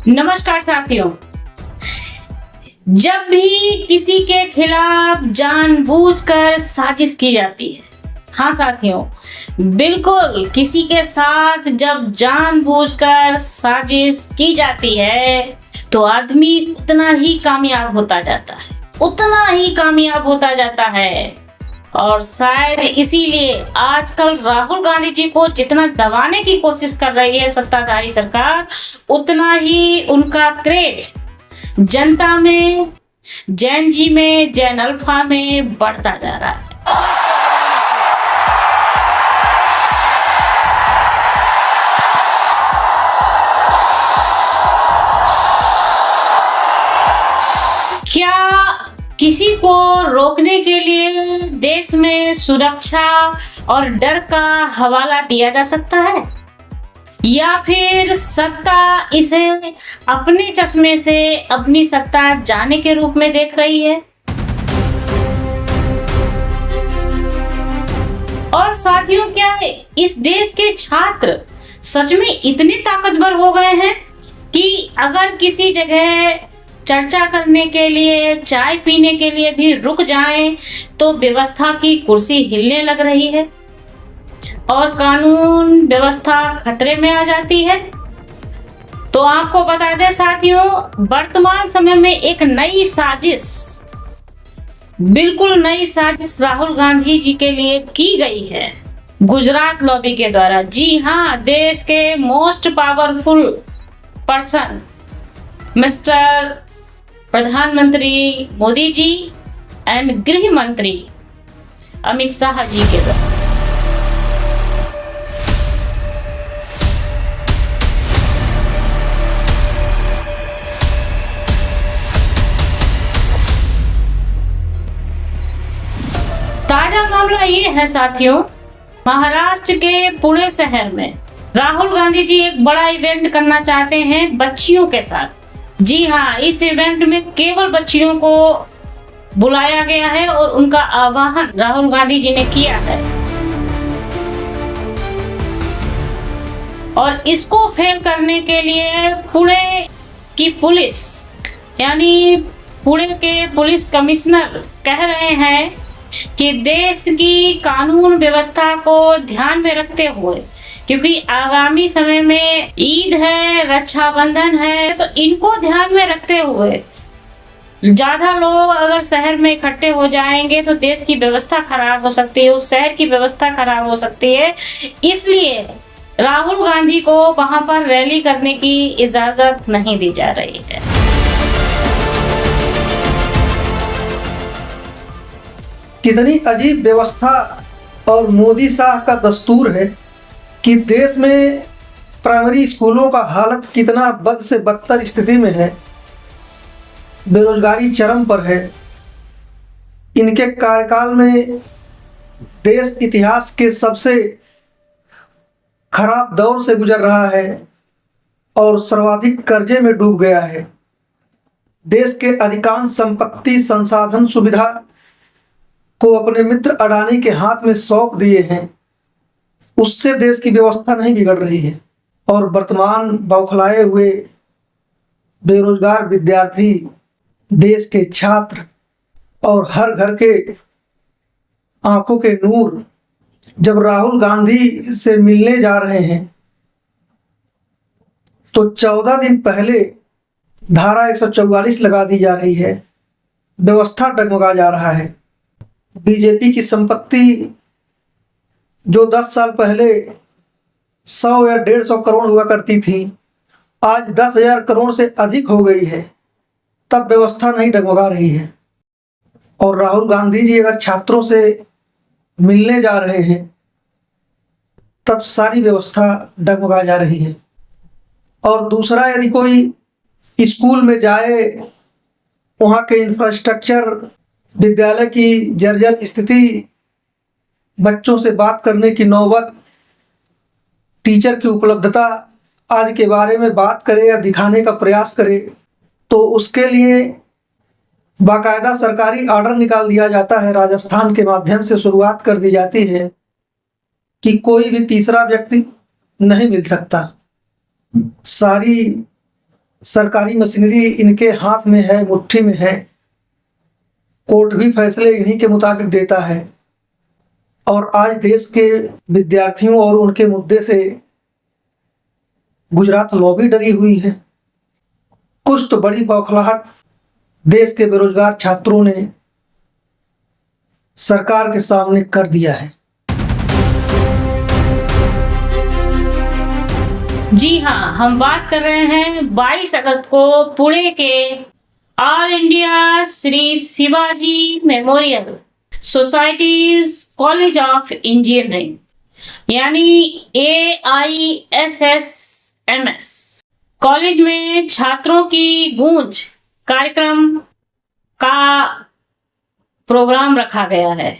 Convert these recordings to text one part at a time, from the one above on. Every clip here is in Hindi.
नमस्कार साथियों। जब भी किसी के खिलाफ जानबूझकर साजिश की जाती है, हाँ साथियों, बिल्कुल किसी के साथ जब जानबूझकर साजिश की जाती है तो आदमी उतना ही कामयाब होता जाता है, उतना ही कामयाब होता जाता है। और शायद इसीलिए आजकल राहुल गांधी जी को जितना दबाने की कोशिश कर रही है सत्ताधारी सरकार, उतना ही उनका क्रेज जनता में, जैन जी में, जैन अल्फा में बढ़ता जा रहा है। क्या किसी को रोकने के लिए देश में सुरक्षा और डर का हवाला दिया जा सकता है, या फिर सत्ता इसे अपने चश्मे से अपनी सत्ता जाने के रूप में देख रही है? और साथियों, क्या इस देश के छात्र सच में इतने ताकतवर हो गए हैं कि अगर किसी जगह चर्चा करने के लिए, चाय पीने के लिए भी रुक जाएं तो व्यवस्था की कुर्सी हिलने लग रही है और कानून व्यवस्था खतरे में आ जाती है? तो आपको बता दें साथियों, वर्तमान समय में एक नई साजिश, बिल्कुल नई साजिश राहुल गांधी जी के लिए की गई है गुजरात लॉबी के द्वारा। जी हाँ, देश के मोस्ट पावरफुल पर्सन मिस्टर प्रधानमंत्री मोदी जी एंड गृह मंत्री अमित शाह जी के द्वारा। ताजा मामला ये है साथियों, महाराष्ट्र के पुणे शहर में राहुल गांधी जी एक बड़ा इवेंट करना चाहते हैं बच्चियों के साथ। जी हाँ, इस इवेंट में केवल बच्चियों को बुलाया गया है और उनका आह्वान राहुल गांधी जी ने किया है। और इसको फेल करने के लिए पुणे की पुलिस, यानी पुणे के पुलिस कमिश्नर कह रहे हैं कि देश की कानून व्यवस्था को ध्यान में रखते हुए, क्योंकि आगामी समय में ईद है, रक्षाबंधन है, तो इनको ध्यान में रखते हुए ज्यादा लोग अगर शहर में इकट्ठे हो जाएंगे तो देश की व्यवस्था खराब हो सकती है, उस शहर की व्यवस्था खराब हो सकती है। इसलिए राहुल गांधी को वहां पर रैली करने की इजाजत नहीं दी जा रही है। कितनी अजीब व्यवस्था और मोदी शाह का दस्तूर है कि देश में प्राइमरी स्कूलों का हालत कितना बद से बदतर स्थिति में है, बेरोजगारी चरम पर है। इनके कार्यकाल में देश इतिहास के सबसे खराब दौर से गुजर रहा है और सर्वाधिक कर्जे में डूब गया है। देश के अधिकांश संपत्ति, संसाधन, सुविधा को अपने मित्र अडानी के हाथ में सौंप दिए हैं। उससे देश की व्यवस्था नहीं बिगड़ रही है और वर्तमान बौखलाए हुए बेरोजगार विद्यार्थी, देश के छात्र और हर घर के आंखों के नूर जब राहुल गांधी से मिलने जा रहे हैं तो 14 दिन पहले धारा 144 लगा दी जा रही है, व्यवस्था डगमगा जा रहा है। बीजेपी की संपत्ति जो 10 साल पहले 100 या 150 करोड़ हुआ करती थी, आज 10,000 करोड़ से अधिक हो गई है, तब व्यवस्था नहीं डगमगा रही है। और राहुल गांधी जी अगर छात्रों से मिलने जा रहे हैं तब सारी व्यवस्था डगमगा जा रही है। और दूसरा, यदि कोई स्कूल में जाए, वहाँ के इंफ्रास्ट्रक्चर, विद्यालय की जर्जर स्थिति, बच्चों से बात करने की नौबत, टीचर की उपलब्धता आदि के बारे में बात करे या दिखाने का प्रयास करे तो उसके लिए बाकायदा सरकारी ऑर्डर निकाल दिया जाता है। राजस्थान के माध्यम से शुरुआत कर दी जाती है कि कोई भी तीसरा व्यक्ति नहीं मिल सकता। सारी सरकारी मशीनरी इनके हाथ में है, मुट्ठी में है। कोर्ट भी फैसले इन्हीं के मुताबिक देता है। और आज देश के विद्यार्थियों और उनके मुद्दे से गुजरात लॉ भी डरी हुई है। कुछ तो बड़ी बौखलाहट देश के बेरोजगार छात्रों ने सरकार के सामने कर दिया है। जी हाँ, हम बात कर रहे हैं 22 अगस्त को पुणे के all India Shri Shivaji memorial societies college of engineering यानी AISSMS कॉलेज में छात्रों की गूंज कार्यक्रम का प्रोग्राम रखा गया है।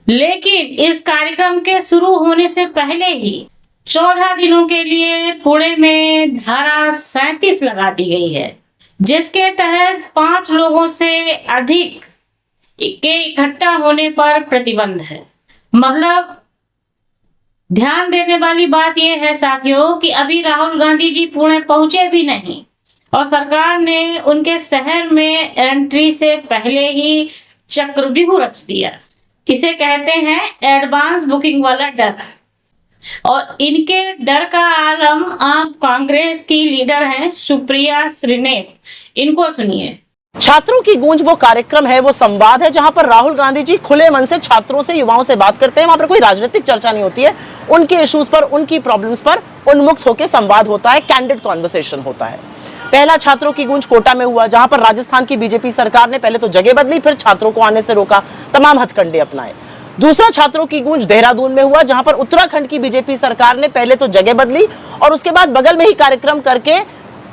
लेकिन इस कार्यक्रम के शुरू होने से पहले ही 14 दिनों के लिए पुणे में धारा 37 लगा दी गई है, जिसके तहत 5 लोगों से अधिक के इकट्ठा होने पर प्रतिबंध है। मतलब ध्यान देने वाली बात यह है साथियों कि अभी राहुल गांधी जी पुणे पहुंचे भी नहीं और सरकार ने उनके शहर में एंट्री से पहले ही चक्रव्यूह रच दिया। इसे कहते हैं एडवांस बुकिंग वाला डर। और इनके डर का आलम आप कांग्रेस की लीडर हैं सुप्रिया श्रीनेत, इनको सुनिए। छात्रों की गूंज वो कार्यक्रम है, वो संवाद है जहां पर राहुल गांधी जी खुले मन से छात्रों से, युवाओं से बात करते हैं। वहां पर कोई राजनीतिक चर्चा नहीं होती है, उनके इश्यूज पर, उनकी प्रॉब्लम्स पर उन्मुक्त होकर संवाद होता है, कैंडिड कॉन्वर्सेशन होता है। पहला छात्रों की गूंज कोटा में हुआ, जहां पर राजस्थान की बीजेपी सरकार ने पहले तो जगह बदली, फिर छात्रों को आने से रोका, तमाम हथकंडे अपनाए। दूसरा छात्रों की गूंज देहरादून में हुआ, जहां पर उत्तराखंड की बीजेपी सरकार ने पहले तो जगह बदली और उसके बाद बगल में ही कार्यक्रम करके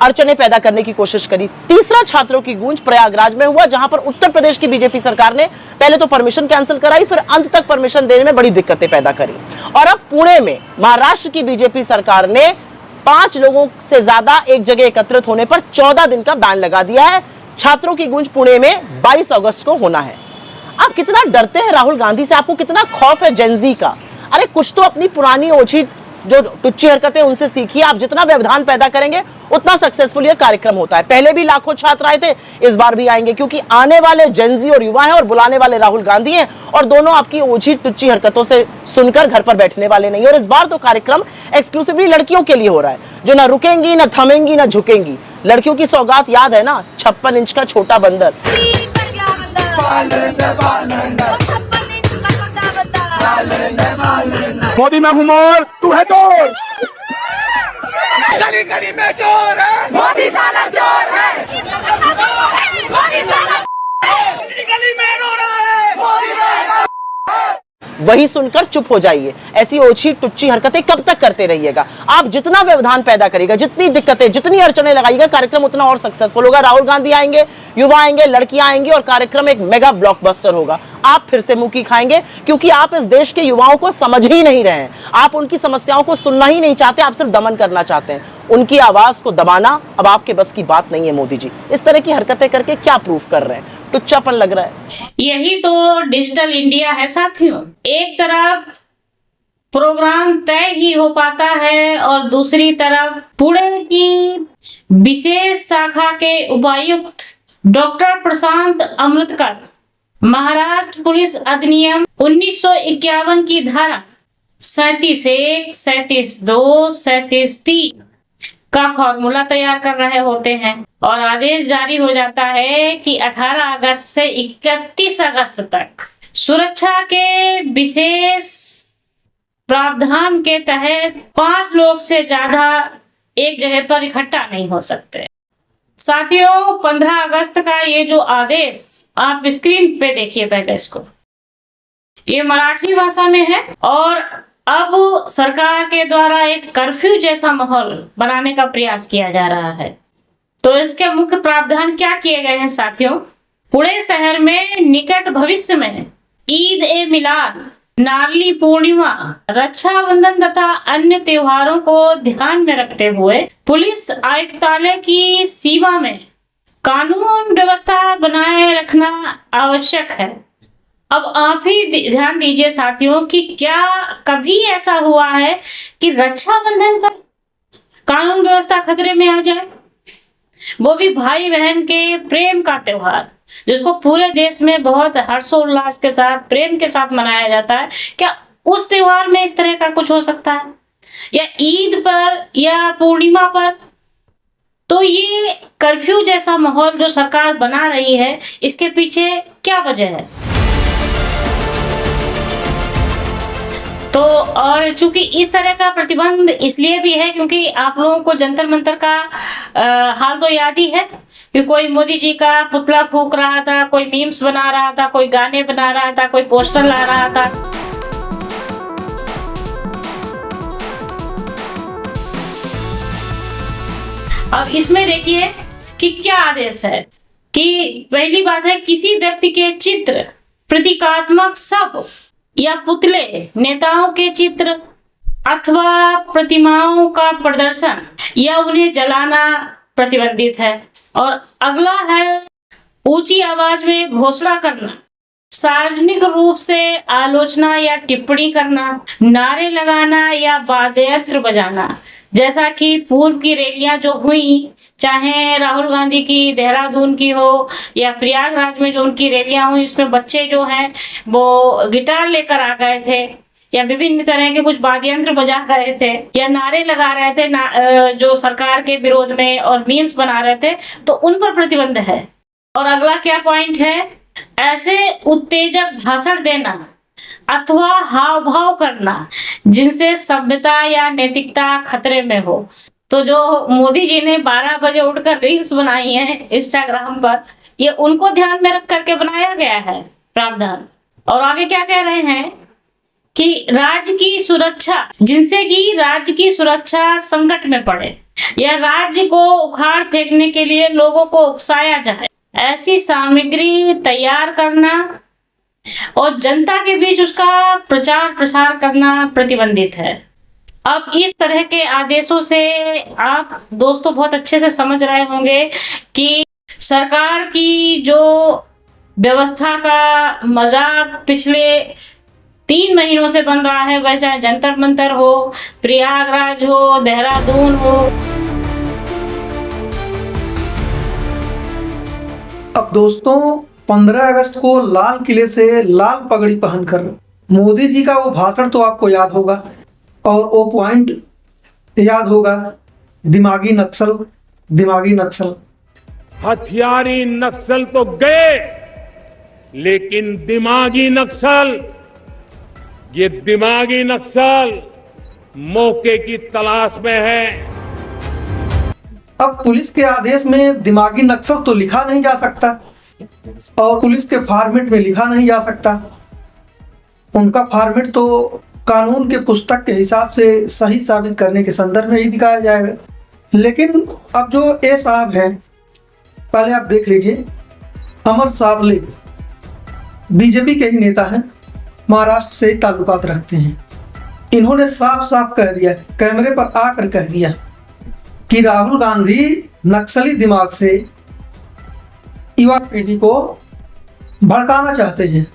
अड़चने पैदा करने की कोशिश करी। तीसरा छात्रों की गूंज प्रयागराज में हुआ, जहां पर उत्तर प्रदेश की बीजेपी सरकार ने पहले तो परमिशन कैंसिल कराई, फिर अंत तक परमिशन देने में बड़ी दिक्कतें पैदा करी। और अब पुणे में महाराष्ट्र की बीजेपी सरकार ने 5 लोगों से ज्यादा एक जगह एकत्रित होने पर 14 दिन का बैन लगा दिया है। छात्रों की गूंज पुणे में 22 अगस्त को होना है। आप कितना डरते हैं राहुल गांधी से, आपको कितना खौफ है जेनजी का? अरे कुछ तो अपनी पुरानी ओछी जो टुच्ची हरकतें उनसे सीखिए। आप जितना व्यवधान पैदा करेंगे उतना सक्सेसफुल ये कार्यक्रम होता है। पहले भी लाखों छात्र आए थे, इस बार भी आएंगे, क्योंकि आने वाले जेनजी और युवा हैं और बुलाने वाले राहुल गांधी हैं, और दोनों आपकी ओछी टुच्ची हरकतों से सुनकर घर पर बैठने वाले नहीं। और इस बार तो कार्यक्रम एक्सक्लूसिवली लड़कियों के लिए हो रहा है, जो ना रुकेंगी, ना थमेंगी, ना झुकेंगी। लड़कियों की सौगात याद है ना, 56 इंच का छोटा बंदर। मोदी मैं हूँ मोर, तू है चोर। गली गली में शोर है, मोदी साला चोर है। मोदी साला गली में रो रहा है, मोदी साला। वही सुनकर चुप हो जाइए। ऐसी ओछी टुच्ची हरकतें कब तक करते रहिएगा? आप जितना व्यवधान पैदा करेगा, जितनी दिक्कतें, जितनी अड़चने लगाइएगा, कार्यक्रम उतना और सक्सेसफुल होगा। राहुल गांधी आएंगे, युवा आएंगे, लड़कियां आएंगी और कार्यक्रम एक मेगा ब्लॉकबस्टर होगा। आप फिर से मुंह की खाएंगे, क्योंकि आप इस देश के युवाओं को समझ ही नहीं रहे हैं। आप उनकी समस्याओं को सुनना ही नहीं चाहते, आप सिर्फ दमन करना चाहते हैं। उनकी आवाज को दबाना अब आपके बस की बात नहीं है। मोदी जी इस तरह की हरकतें करके क्या प्रूफ कर रहे हैं? टुच्चापन लग रहा है। यही तो डिजिटल इंडिया है साथियों। एक तरफ प्रोग्राम तय ही हो पाता है और दूसरी तरफ पुणे की विशेष शाखा के उपायुक्त डॉक्टर प्रशांत अमृतकर महाराष्ट्र पुलिस अधिनियम 1951 की धारा 37(1), 37(2), 37(3) का फॉर्मूला तैयार कर रहे होते हैं और आदेश जारी हो जाता है कि 18 अगस्त से 31 अगस्त तक सुरक्षा के विशेष प्रावधान के तहत 5 लोग से ज्यादा एक जगह पर इकट्ठा नहीं हो सकते। साथियों, 15 अगस्त का ये जो आदेश आप स्क्रीन पे देखिए पहले इसको, ये मराठी भाषा में है और अब सरकार के द्वारा एक कर्फ्यू जैसा माहौल बनाने का प्रयास किया जा रहा है। तो इसके मुख्य प्रावधान क्या किए गए हैं साथियों? पुणे शहर में निकट भविष्य में ईद ए मिलाद, नारली पूर्णिमा, रक्षाबंधन तथा अन्य त्योहारों को ध्यान में रखते हुए पुलिस आयुक्तालय की सीमा में कानून व्यवस्था बनाए रखना आवश्यक है। अब आप ही ध्यान दीजिए साथियों कि क्या कभी ऐसा हुआ है कि रक्षाबंधन पर कानून व्यवस्था खतरे में आ जाए? वो भी भाई बहन के प्रेम का त्योहार, जिसको पूरे देश में बहुत हर्षोल्लास के साथ, प्रेम के साथ मनाया जाता है। क्या उस त्योहार में इस तरह का कुछ हो सकता है, या ईद पर या पूर्णिमा पर? तो ये कर्फ्यू जैसा माहौल जो सरकार बना रही है, इसके पीछे क्या वजह है? तो और चूंकि इस तरह का प्रतिबंध इसलिए भी है क्योंकि आप लोगों को जंतर मंतर का हाल तो याद ही है कि कोई मोदी जी का पुतला फूंक रहा था, कोई मीम्स बना रहा था, कोई गाने बना रहा था, कोई पोस्टर ला रहा था। अब इसमें देखिए कि क्या आदेश है कि पहली बात है, किसी व्यक्ति के चित्र, प्रतीकात्मक सब या पुतले, नेताओं के चित्र अथवा प्रतिमाओं का प्रदर्शन या उन्हें जलाना प्रतिबंधित है। और अगला है, ऊंची आवाज में घोषणा करना, सार्वजनिक रूप से आलोचना या टिप्पणी करना, नारे लगाना या वाद्य यंत्र बजाना, जैसा कि पूर्व की रैलियां जो हुई, चाहे राहुल गांधी की देहरादून की हो या प्रयागराज में जो उनकी रैलियां हुई, उसमें बच्चे जो हैं वो गिटार लेकर आ गए थे या विभिन्न तरह के कुछ वाद्य यंत्र बजा रहे थे या नारे लगा रहे थे जो सरकार के विरोध में, और मीम्स बना रहे थे, तो उन पर प्रतिबंध है। और अगला क्या पॉइंट है, ऐसे उत्तेजक भाषण देना अथवा हाव भाव करना जिनसे सभ्यता या नैतिकता खतरे में हो। तो जो मोदी जी ने 12 बजे उठकर रील्स बनाई है इंस्टाग्राम पर, ये उनको ध्यान में रख करके बनाया गया है प्रावधान। और आगे क्या कह रहे हैं कि राज्य की सुरक्षा, जिनसे कि राज्य की सुरक्षा संकट में पड़े या राज्य को उखाड़ फेंकने के लिए लोगों को उकसाया जाए, ऐसी सामग्री तैयार करना और जनता के बीच उसका प्रचार प्रसार करना प्रतिबंधित है। अब इस तरह के आदेशों से आप दोस्तों बहुत अच्छे से समझ रहे होंगे कि सरकार की जो व्यवस्था का मजाक पिछले 3 महीनों से बन रहा है, वह चाहे जंतर मंतर हो, प्रयागराज हो, देहरादून हो। अब दोस्तों 15 अगस्त को लाल किले से लाल पगड़ी पहनकर मोदी जी का वो भाषण तो आपको याद होगा, और वो पॉइंट याद होगा, दिमागी नक्सल, दिमागी नक्सल। हथियारी नक्सल तो गए, लेकिन दिमागी नक्सल, ये दिमागी नक्सल मौके की तलाश में है। अब पुलिस के आदेश में दिमागी नक्सल तो लिखा नहीं जा सकता और पुलिस के फॉर्मेट में लिखा नहीं जा सकता। उनका फॉर्मेट तो कानून के पुस्तक के हिसाब से सही साबित करने के संदर्भ में ही दिखाया जाएगा। लेकिन अब जो ए साहब हैं, पहले आप देख लीजिए, अमर साबले बीजेपी के ही नेता हैं, महाराष्ट्र से ही ताल्लुकात रखते हैं। इन्होंने साफ साफ कह दिया, कैमरे पर आकर कह दिया कि राहुल गांधी नक्सली दिमाग से युवा पीढ़ी को भड़काना चाहते हैं,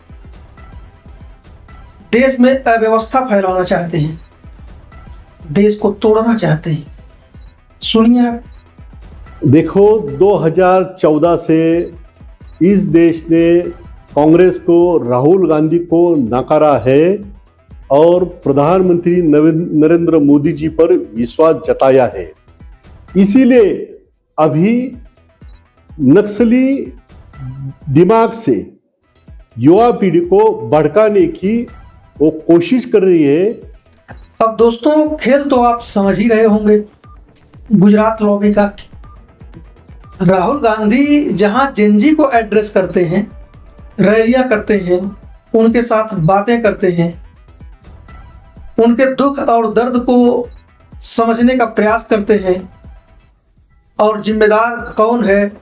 देश में अव्यवस्था फैलाना चाहते हैं, देश को तोड़ना चाहते हैं। सुनिए। देखो, 2014 से इस देश ने कांग्रेस को, राहुल गांधी को नकारा है और प्रधानमंत्री नरेंद्र मोदी जी पर विश्वास जताया है। इसीलिए अभी नक्सली दिमाग से युवा पीढ़ी को भड़काने की वो कोशिश कर रही है। अब दोस्तों खेल तो आप समझ ही रहे होंगे, गुजरात लॉबी का। राहुल गांधी जहां जेनजी को एड्रेस करते हैं, रैलियां करते हैं, उनके साथ बातें करते हैं, उनके दुख और दर्द को समझने का प्रयास करते हैं और जिम्मेदार कौन है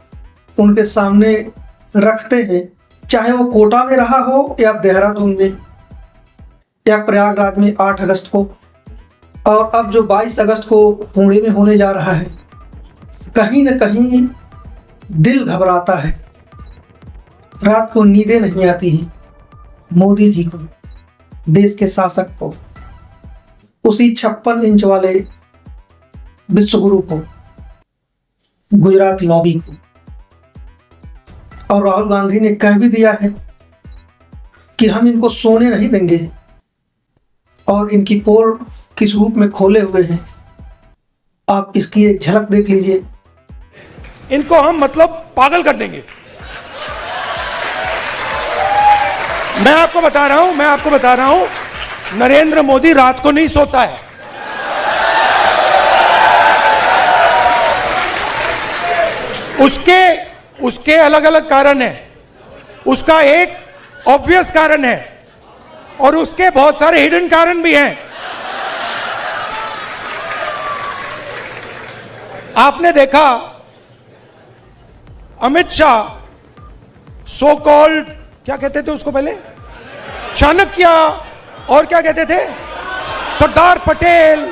उनके सामने रखते हैं, चाहे वो कोटा में रहा हो या देहरादून में या प्रयागराज में 8 अगस्त को, और अब जो 22 अगस्त को पुणे में होने जा रहा है। कहीं न कहीं दिल घबराता है, रात को नींदें नहीं आती हैं मोदी जी को, देश के शासक को, उसी 56 इंच वाले विश्वगुरु को। गुजरात लॉबी को। और राहुल गांधी ने कह भी दिया है कि हम इनको सोने नहीं देंगे, और इनकी पोल किस रूप में खोले हुए हैं आप इसकी एक झलक देख लीजिए। इनको हम मतलब पागल कर देंगे। मैं आपको बता रहा हूं, नरेंद्र मोदी रात को नहीं सोता है। उसके अलग अलग कारण है। उसका एक ऑब्वियस कारण है और उसके बहुत सारे हिडन कारण भी हैं। आपने देखा अमित शाह सो कॉल्ड, क्या कहते थे उसको पहले, चाणक्य, और क्या कहते थे, Sardar Patel,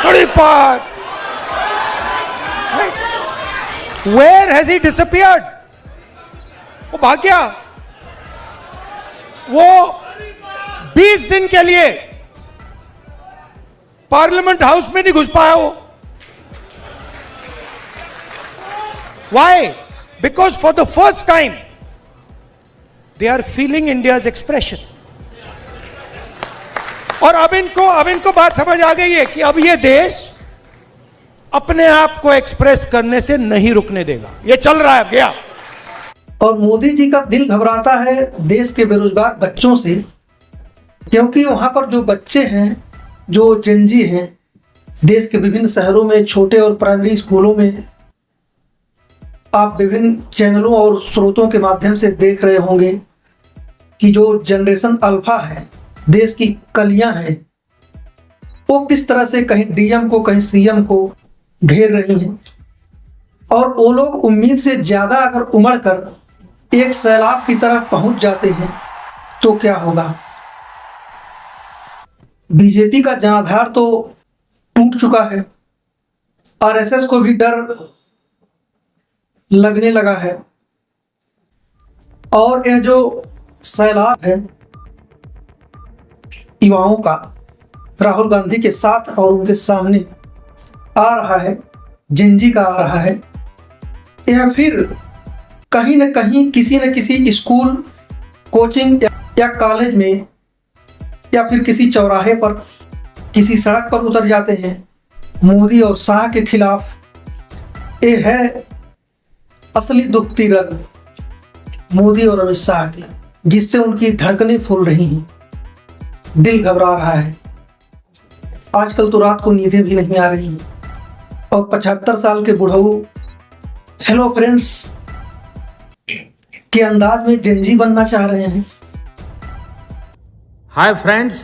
तड़ीपार। Where has he disappeared? वो भाग गया। वो 20 दिन के लिए पार्लियामेंट हाउस में नहीं घुस पाया वो। Why? Because for the first time they are feeling India's expression. और अब इनको बात समझ आ गई है कि अब ये देश अपने आप को एक्सप्रेस करने से नहीं रुकने देगा। ये चल रहा है गया। और मोदी जी का दिल घबराता है देश के बेरोजगार बच्चों से, क्योंकि वहाँ पर जो बच्चे हैं, जो जेनजी हैं, देश के विभिन्न शहरों में छोटे और प्राइमरी स्कूलों में आप विभिन्न चैनलों और स्रोतों के माध्यम से देख रहे होंगे कि जो जनरेशन अल्फा है, देश की कलियां हैं, वो किस तरह से कहीं डीएम को कहीं सीएम को घेर रही हैं। और वो लोग उम्मीद से ज़्यादा अगर उमड़ कर एक सैलाब की तरह पहुंच जाते हैं तो क्या होगा। बीजेपी का जनाधार तो टूट चुका है, आरएसएस को भी डर लगने लगा है, और यह जो सैलाब है युवाओं का राहुल गांधी के साथ और उनके सामने आ रहा है, जिंजी का आ रहा है, यह फिर कहीं न कहीं किसी न किसी स्कूल, कोचिंग या कॉलेज में या फिर किसी चौराहे पर, किसी सड़क पर उतर जाते हैं। मोदी और शाह के खिलाफ ये है असली दुखती रग मोदी और अमित शाह की, जिससे उनकी धड़कनें फूल रही हैं, दिल घबरा रहा है। आजकल तो रात को नींदें भी नहीं आ रही हैं, और 75 साल के बुढ़ऊ हेलो फ्रेंड्स के अंदाज में जेनजी बनना चाह रहे हैं। हाय फ्रेंड्स,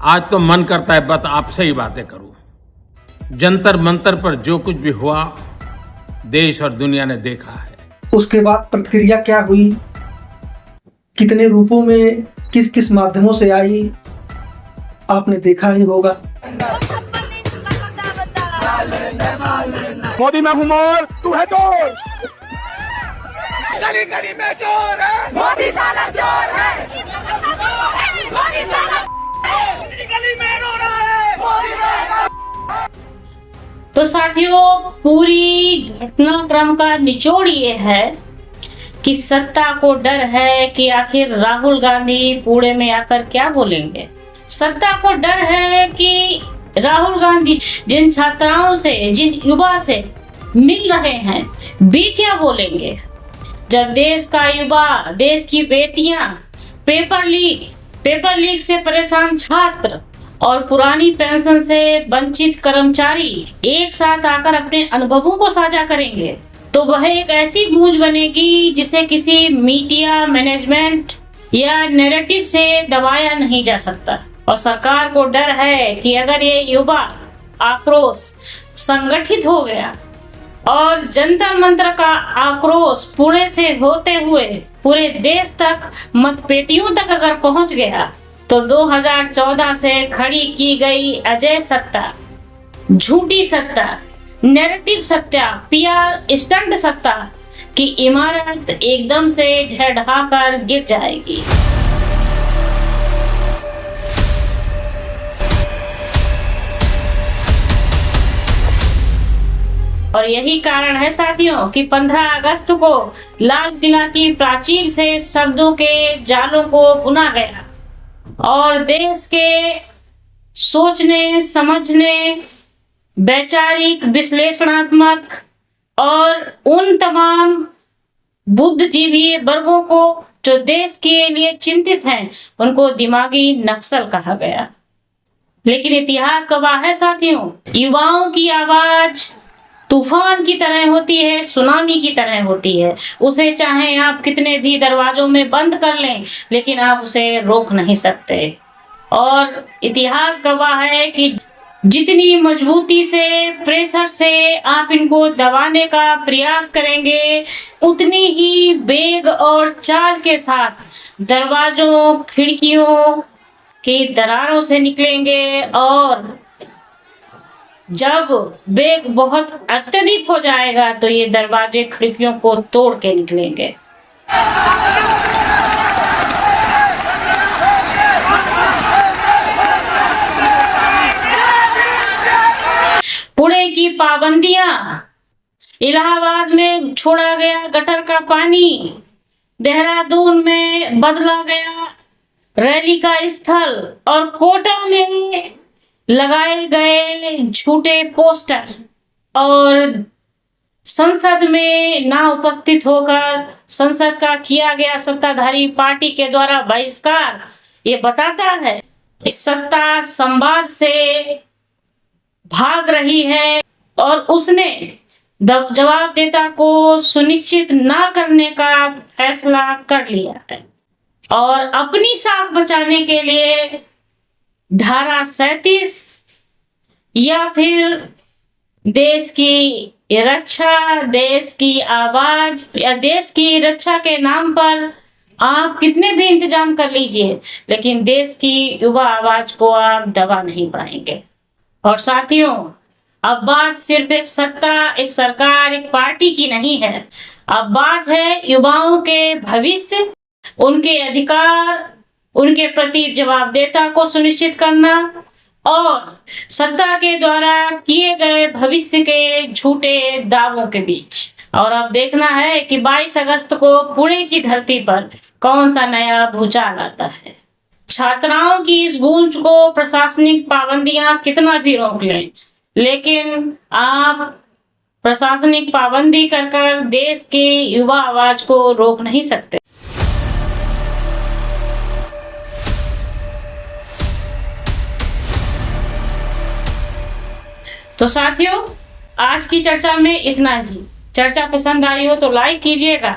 आज तो मन करता है बस आपसे ही बातें करूं। जंतर मंतर पर जो कुछ भी हुआ देश और दुनिया ने देखा है। उसके बाद प्रतिक्रिया क्या हुई, कितने रूपों में, किस किस माध्यमों से आई, आपने देखा ही होगा। मोदी मैं हूं मोर, तू है चोर। गली गली में शोर है, मोदी साला चोर है। मोदी साला गली में रो रहा है, मोदी में। तो साथियों, पूरी घटनाक्रम का निचोड़ ये है कि सत्ता को डर है कि आखिर राहुल गांधी पुणे में आकर क्या बोलेंगे। सत्ता को डर है कि राहुल गांधी जिन छात्राओं से, जिन युवा से मिल रहे हैं, भी क्या बोलेंगे। जब देश का युवा, देश की बेटियां पेपर लीक से परेशान छात्र और पुरानी पेंशन से वंचित कर्मचारी एक साथ आकर अपने अनुभवों को साझा करेंगे, तो वह एक ऐसी गूंज बनेगी जिसे किसी मीडिया, मैनेजमेंट या नैरेटिव से दबाया नहीं जा सकता। और सरकार को डर है कि अगर ये युवा आक्रोश संगठित हो गया और जंतर मंतर का आक्रोश पुणे से होते हुए पूरे देश तक, मतपेटियों तक अगर पहुंच गया, तो 2014 से खड़ी की गई अजय सत्ता, झूठी सत्ता, नैरेटिव सत्ता, पीआर स्टंट सत्ता की इमारत एकदम से ढह-ढहाकर गिर जाएगी। और यही कारण है साथियों कि 15 अगस्त को लाल किला की प्राचीर से शब्दों के जालों को बुना गया और देश के सोचने, समझने, वैचारिक, विश्लेषणात्मक और उन तमाम बुद्धिजीवी वर्गों को जो देश के लिए चिंतित हैं, उनको दिमागी नक्सल कहा गया। लेकिन इतिहास गवाह है साथियों, युवाओं की आवाज तूफान की तरह होती है, सुनामी की तरह होती है। उसे चाहे आप कितने भी दरवाजों में बंद कर लें, लेकिन आप उसे रोक नहीं सकते। और इतिहास गवाह है कि जितनी मजबूती से, प्रेशर से आप इनको दबाने का प्रयास करेंगे, उतनी ही वेग और चाल के साथ दरवाजों, खिड़कियों की दरारों से निकलेंगे और जब वेग बहुत अत्यधिक हो जाएगा तो ये दरवाजे, खिड़कियों को तोड़ के निकलेंगे। पुणे की पाबंदियां, इलाहाबाद में छोड़ा गया गटर का पानी, देहरादून में बदला गया रैली का स्थल और कोटा में लगाए गए झूठे पोस्टर और संसद में ना उपस्थित होकर संसद का किया गया सत्ताधारी पार्टी के द्वारा बहिष्कार, ये बताता है इस सत्ता संवाद से भाग रही है और उसने जवाबदेता को सुनिश्चित ना करने का फैसला कर लिया है और अपनी साख बचाने के लिए धारा 37 या फिर देश की रक्षा, देश की आवाज या देश की रक्षा के नाम पर आप कितने भी इंतजाम कर लीजिए, लेकिन देश की युवा आवाज को आप दबा नहीं पाएंगे। और साथियों, अब बात सिर्फ एक सत्ता, एक सरकार, एक पार्टी की नहीं है। अब बात है युवाओं के भविष्य, उनके अधिकार, उनके प्रति जवाबदेता को सुनिश्चित करना और सत्ता के द्वारा किए गए भविष्य के झूठे दावों के बीच। और अब देखना है कि 22 अगस्त को पुणे की धरती पर कौन सा नया भूचाल आता है। छात्राओं की इस गूंज को प्रशासनिक पाबंदियां कितना भी रोक लें, लेकिन आप प्रशासनिक पाबंदी कर देश के युवा आवाज को रोक नहीं सकते। तो साथियों, आज की चर्चा में इतना ही। चर्चा पसंद आई हो तो लाइक कीजिएगा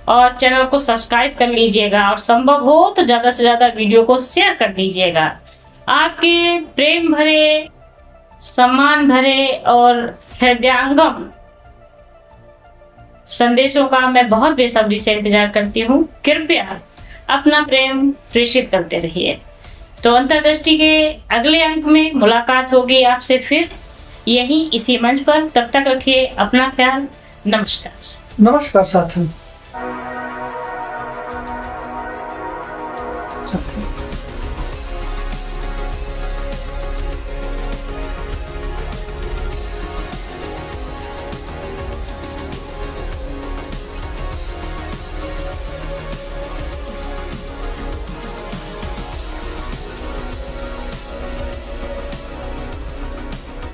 और चैनल को सब्सक्राइब कर लीजिएगा और संभव हो तो ज़्यादा से ज़्यादा वीडियो को शेयर कर दीजिएगा। आपके प्रेम भरे, सम्मान भरे और हृदयांगम संदेशों का मैं बहुत बेसब्री से इंतजार करती हूँ। कृपया अपना प्रेम प्रेषित करते रहिए। तो अंतर्दृष्टि के अगले अंक में मुलाकात होगी आपसे फिर यहीं इसी मंच पर। तब तक रखिए अपना ख्याल। नमस्कार। नमस्कार साथियों।